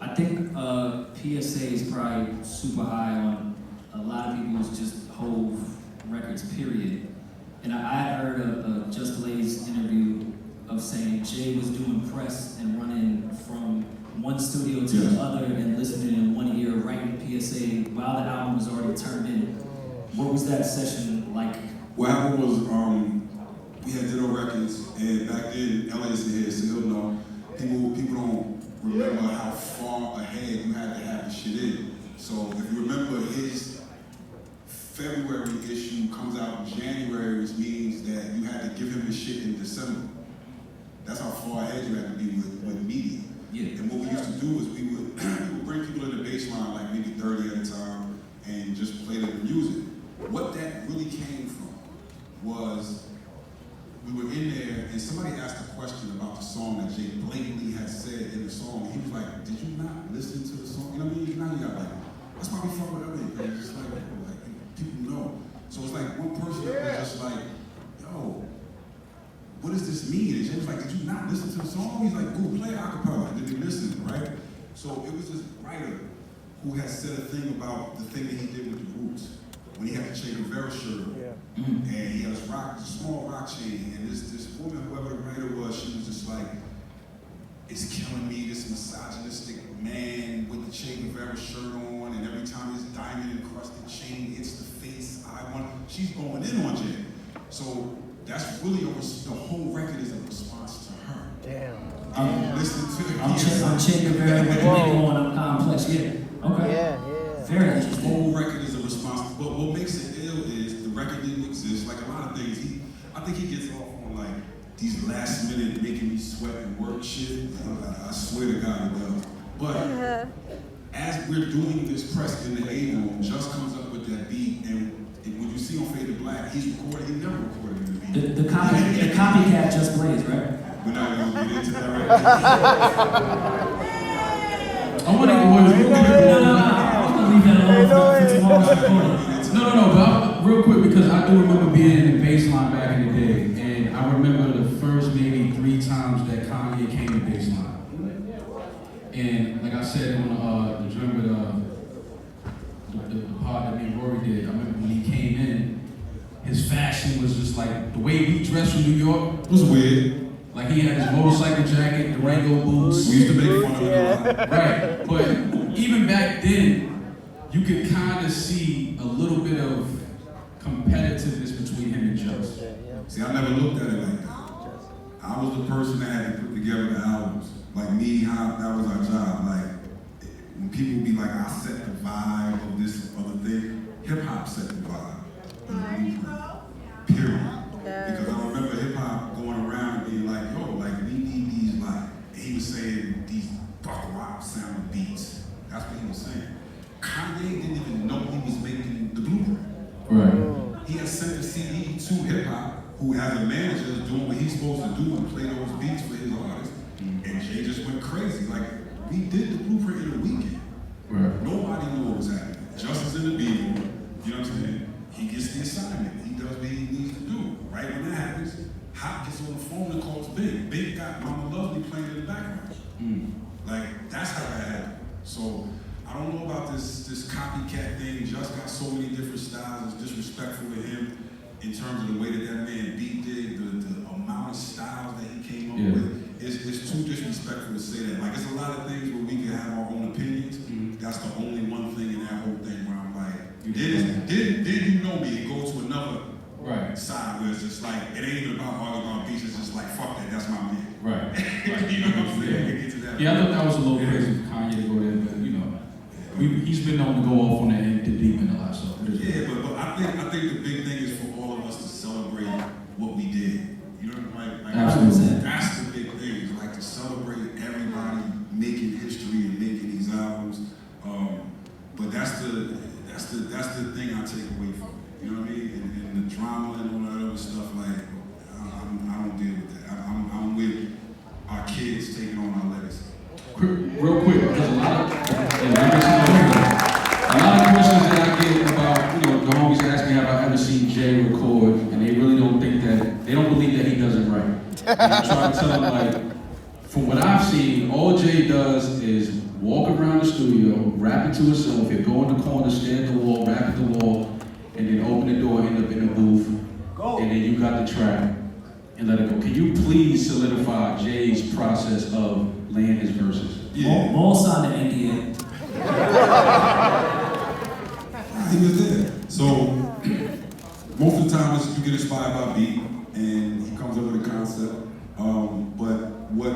I think P.S.A. is probably super high on a lot of people's just whole records, period. And I heard a Just Blaze interview of saying Jay was doing press and running from one studio to the other and listening in one ear, writing P.S.A. while the album was already turned in. What was that session like? What happened was, we had Ditto Records, and back then, LA's here, so you'll know, people don't remember how far ahead you had to have the shit in. So if you remember, his February issue comes out in January, which means that you had to give him the shit in December. That's how far ahead you had to be with media. Yeah. And what we used to do is we would bring people in the bass line, like maybe 30 at a time, and just play their music. What that really came from was, we were in there and somebody asked a question about the song that Jay blatantly had said in the song. And he was like, did you not listen to the song? You know what I mean? Now you got like, that's why we fuck with everything. It's just like people know. So it's like one person that was just like, yo, what does this mean? And Jay was like, did you not listen to the song? He's like, go play acapella. And then he listened, right? So it was this writer who had said a thing about the thing that he did with the Roots. When he had the Che Guevara shirt, and he had a small rock chain, and this woman, whoever the writer was, she was just like, it's killing me, this misogynistic man with the Che Guevara shirt on, and every time his diamond encrusted chain hits the face, she's going in on Jay. So that's really the whole record is a response to her. Damn. Listen to the I'm Che Guevara with the nigga on, I'm complex, yeah. Okay. Yeah. Very The interesting. whole record is a response, but what makes it ill is the record didn't exist. Like a lot of things, I think he gets off on like these last minute making me sweat and work shit. I swear to God it does. But as we're doing this press in the A-room, Just comes up with that beat, and when you see on Fade to Black, he's recording, he never recorded in the beat. The copycat Just Blaze, right? We're not gonna get into that right now. I want to but real quick, because I do remember being in the baseline back in the day, and I remember the first maybe 3 times that Kanye came to baseline. And like I said on the joint with the part that me and Rory did, I remember when he came in, his fashion was just like, the way he dressed from New York It was weird. Like he had his motorcycle jacket, Durango boots. We used to make fun of it. Right, but even back then, you could kind of see a little bit of competitiveness between him and Just. See, I never looked at it like that. I was the person that had to put together the albums. Like me, that was our job. Like, when people be like, I set the vibe of this other thing, hip hop set the vibe. Period. Because I remember hip hop going around and being like, yo, like we need these, like, and he was saying these buck wild sounding beats. That's what he was saying. Kanye didn't even know he was making the blueprint. Right. He had sent the CD to hip hop, who as a manager is doing what he's supposed to do and play those beats for his artists. And Jay just went crazy. Like, we did the blueprint in a weekend. Right. Nobody knew what was happening. Just is in the beat, you know what I'm saying? He gets the assignment. He does what he needs to do. Right when that happens, Hot gets on the phone and calls Big. Big got Mama Loves Me playing in the background. Like, that's how that happened. So, I don't know about this copycat thing. Just got so many different styles. It's disrespectful to him in terms of the way that man beat did, the amount of styles that he came up with. It's too disrespectful to say that. Like, it's a lot of things where we can have our own opinions. That's the only one thing in that whole thing where I'm like, did you know me? And go to another side where it's just like, it ain't even about all about beats. It's just like, fuck that, that's my man. Right. You know what I'm saying? Get to that. Yeah, I thought that was a little crazy for Kanye to go there, but you know, he's been known to go off on that end deep in a lot, so. Yeah, but I think the big thing is for all of us to celebrate what we did. You know, like Absolutely. That's the big thing. Is like to celebrate everybody making history and making these albums. But that's the thing I take away from it. You know what I mean? And the drama and all that other stuff. Like I don't deal with that. I'm with our kids taking on our legacy. Real quick, because a lot of questions that I get about, the homies ask me have I ever seen Jay record, and they really don't think that, they don't believe that he does it right. And I try to tell them, like, from what I've seen, all Jay does is walk around the studio, rap it to himself, he'll go in the corner, stand at the wall, rap at the wall, and then open the door, end up in the booth, and then you got the track, and let it go. Can you please solidify Jay's process of laying his verses? Yeah. Mal signed the NDA. He was there. So most of the time you get inspired by beat and he comes up with a concept. But what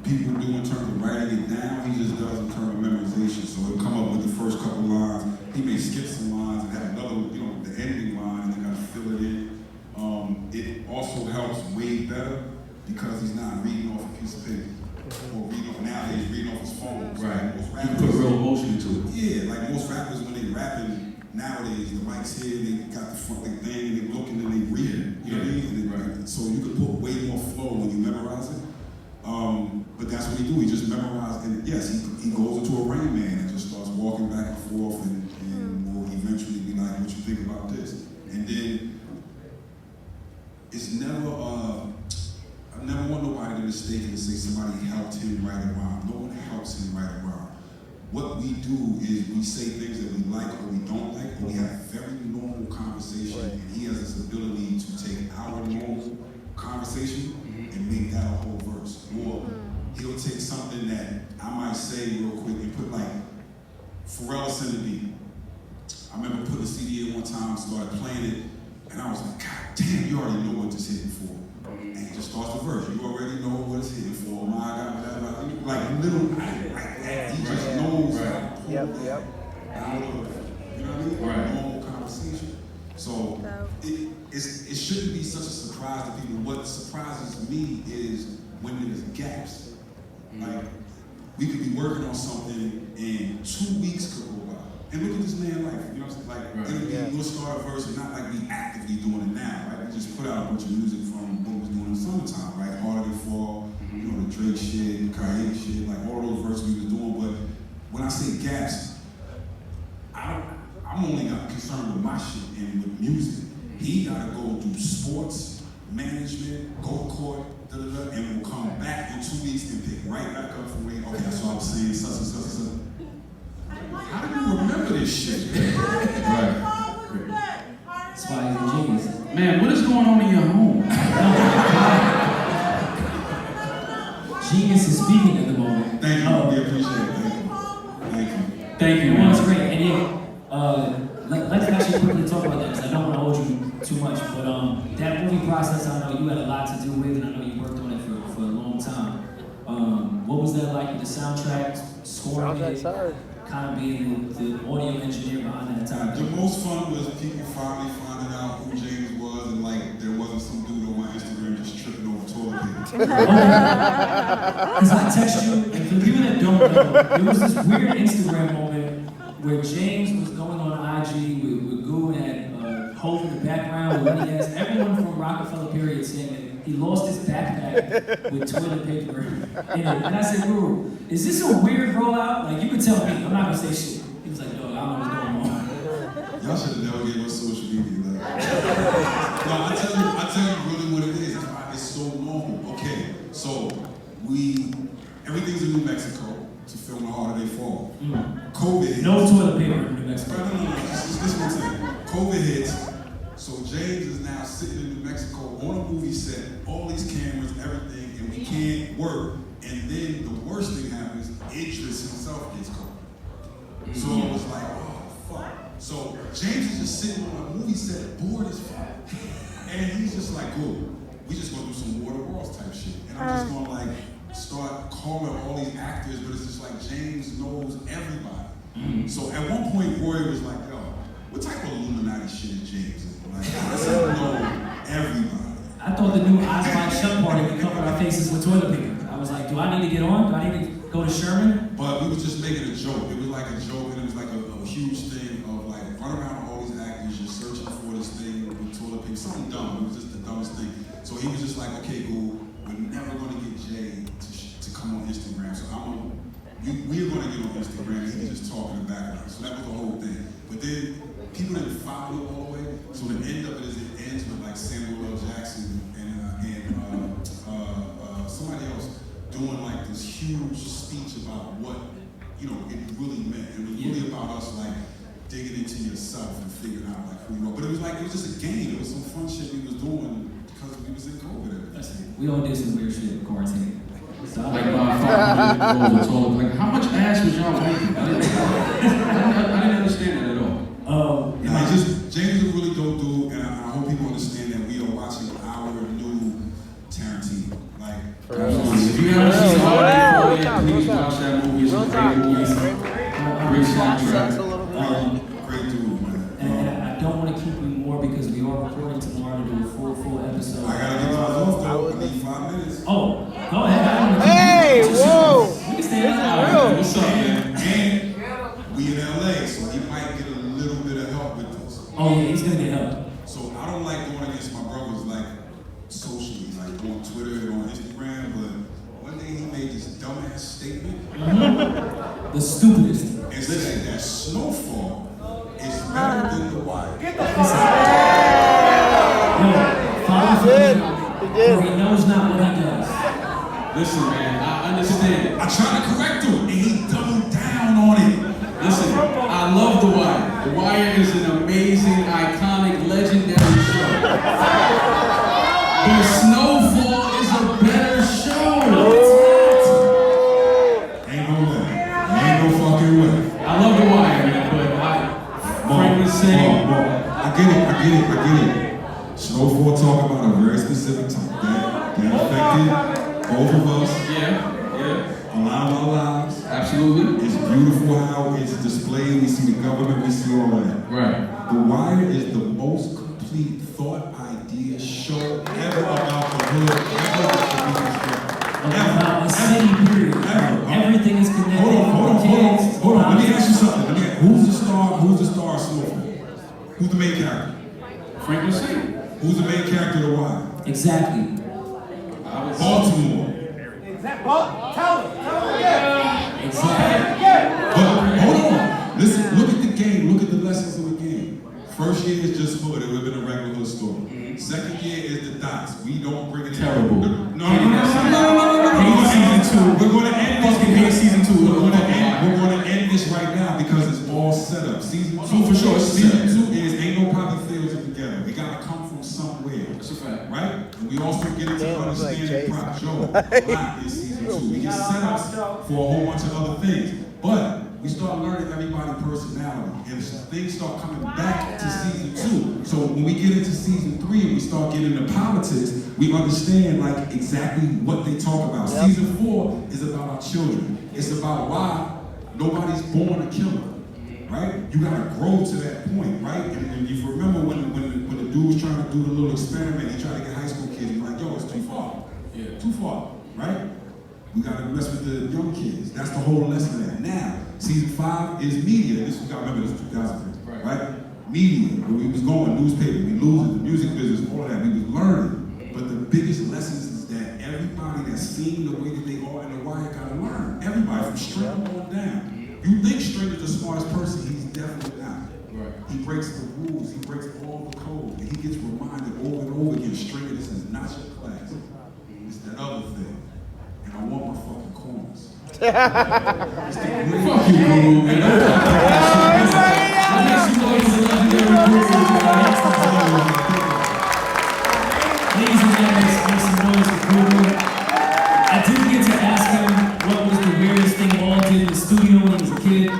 people do in terms of writing it down, he just does in terms of memorization. So he'll come up with the first couple lines. He may skip some lines and have another, the ending line and then kind of fill it in. It also helps way better because he's not reading off a piece of paper. Or nowadays reading off his phone. Right. Most You rappers, put real emotion into it. yeah, like most rappers when they rapping nowadays, the mic's here, they got the front thing, and they looking and they reading. You know what I mean? And so you can put way more flow when you memorize it. But that's what he do. He just memorized, and yes, he goes into a Rain Man and just starts walking back and forth, and will eventually be like, "What you think about this?" And then it's never. I never want nobody to mistake it and say somebody helped him write a rhyme. No one helps him write a rhyme. What we do is we say things that we like or we don't like, but we have a very normal conversation, and he has this ability to take our normal conversation and make that a whole verse. Or he'll take something that I might say real quick and put like Pharrell sent a beat. I remember putting a CD in one time, started playing it, and I was like, God damn, you already know what this hitting for. And he just starts the verse. You already know what it's hitting for. My God, whatever. Like little, like that. He just knows how to pull that out of, you know what I mean? Right. Normal conversation. So it shouldn't be such a surprise to people. What surprises me is when there's gaps. Like we could be working on something and 2 weeks could go by. And look at this man's life. You know what I'm saying? Like it'll be, we'll start a verse and not like we actively doing it now, right? We just put out a bunch of music from what we was doing in the summertime, right? Harder Than Fall, the Drake shit, Kanye shit, like all those verses we was doing. But when I say gaps, I'm only got concerned with my shit and with music. He gotta go do sports, management, go to court, and we'll come back in 2 weeks and pick right back up from where, okay, so I was saying such and such and such. How do you remember this shit? Right. That's why he's a genius. Man, what is going on in your home? Genius is speaking at the moment. Thank you. We appreciate it. Thank you. Thank you, It man. was great. And yeah, let's actually quickly talk about that because I don't want to hold you too much. But that movie process, I know you had a lot to do with, and I know you worked on it for a long time. What was that like with the soundtrack, scoring it, kind of being the audio engineer behind that entire The thing? most fun was people finally finding out who James was, and like there wasn't some dude on my Instagram just tripping over toilet paper. Because I text you, and for people that don't know, there was this weird Instagram moment where James was going on IG with Goo and had Hope in the background with Lenny S. Everyone from Rockefeller period saying that he lost his backpack with toilet paper in it. And I said, Guru, is this a weird rollout? Like, you could tell me, I'm not gonna say shit. He was like, no, I don't know what's going on. Y'all should have never gave us social media. Like. No, I tell you really what it is. That's why it's so normal. Okay, so everything's in New Mexico to film A Harder Than Fall. COVID hits. No toilet paper in New Mexico. No. This is what I'm saying. COVID hits. So James is now sitting in New Mexico on a movie set, all these cameras, everything, and we can't work. And then the worst thing happens, Idris himself gets COVID. So it was like, oh, fuck. So James is just sitting on a movie set, bored as fuck. And he's just like, good, we just gonna do some War of the Worlds type shit. And I'm just gonna like start calling all these actors, but it's just like James knows everybody. So at one point, Rory was like, yo, what type of Illuminati shit is James in? Like, I said, know everybody. I thought the new Eyes Wide Shut party would cover our faces with toilet paper. I was like, do I need to get on? Do I need to go to Sherman? But we was just making a joke. It was like a joke, and it was like a huge thing of like run around all these actors, you're searching for this thing with toilet paper, something dumb. It was just the dumbest thing. So he was just like, okay, cool. We're never gonna get Jay to come on Instagram. So we're gonna get on Instagram. He was just talking in the background. So that was the whole thing. But then people didn't follow it all the way. So the end of it is it ends with like Samuel L. Jackson and somebody else doing like this huge speech about what you know, it really meant. It was really about us like digging into yourself and figuring out like who you are. But it was just a game. It was some fun shit we was doing because we was in COVID. That's it. We all did some weird shit in quarantine. So, Like my father was told, like, how much ass was y'all making? I didn't understand that at all. Nah, James is a really dope dude, and I hope people understand that we are watching our new Tarantino. Like, Absolutely. If you haven't seen all that, please watch that movie. It's a great movie. Great soundtrack. Great dude, man. and I don't want to keep you more because we are recording tomorrow to do a full episode. I gotta get my off though. I need 5 minutes. Oh, go ahead. I don't wanna keep Hey, you. whoa! We can stay out. real. What's up, man? And we in LA, so he might get a little bit of help with this. Oh yeah, he's gonna get help. So I don't like going against my brothers like socially, like on Twitter and on Instagram, but one day he made this dumbass statement The stupidest. and said that Snowfall is better than The Wire. Follow did. him. He did. For he knows not what he does. Listen, man, I understand. I tried to correct him and he doubled down on it. Listen, I love The Wire. The Wire is an amazing, iconic, legendary show. But Snowfall is a better show. Ain't no way. Ain't no fucking way. I love The Wire, man, but frankly saying, I get it. Snowfall talk about a very specific topic that affected both of us, yeah, a lot of our lives. absolutely. It's beautiful how it's displayed. We see the government, we see all of that. Right. The Wire is the most complete thought idea show ever about the hood, About a city, period. Ever. Everything is connected. Hold on. Let me ask you something. Who's the star of Snowfall? Who's the main character? Frankly saying. Who's the main character of The Wire? Exactly. Baltimore. Exactly. But hold on. Listen, look at the game. Look at the lessons of the game. First year is just hood. It would have been a regular hood story. Second year is the dots. We don't bring it in. Terrible. No. We're going to end this. Fucking hate season 2. We're going to end this right now because it's all set up. Season 2 for sure. Season 2 is ain't no Poppy Fields together. It got to come from somewhere. That's a fact. Right? And we also get into Damn, it's like understanding Jason. Prop Joe Block is season 2. We get set up for a whole bunch of other things. But we start learning everybody's personality. And things start coming back to season 2. So when we get into season 3 and we start getting into politics, we understand like exactly what they talk about. Yep. Season 4 is about our children. It's about why nobody's born a killer. Right? You gotta grow to that point, right? And if you remember when the dude was trying to do the little experiment, he tried to get high school kids, he's like, yo, it's too far. Yeah. Too far, right? We gotta mess with the young kids. That's the whole lesson of that. Now, season 5 is media. This, you gotta remember, this is 2003, right? Media, where we was going, newspaper, we losing, the music business, all of that, we was learning. But the biggest lessons is that everybody that's seen the way that they are in The Wire gotta learn. Everybody from Stringer on down. You think Stringer's the smartest person, he's definitely not. Right. He breaks the rules, he breaks all the code, and he gets reminded over and over again, Stringer, this is not your class. It's that other thing. And I want my fucking corners. It's the great Fuck you, Guru, man. Ladies and gentlemen, make some noise for Guru. I didn't get to ask him what was the weirdest thing Maul did in the studio when he was a kid.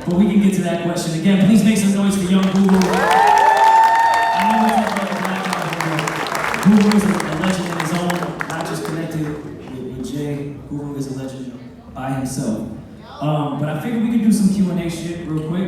But we can get to that question. Again, please make some noise for young Guru. I know we're talking about the black guy, but Guru is a legend in his own, not just connected with Jay. Guru is a legend by himself. But I figured we could do some Q&A shit real quick.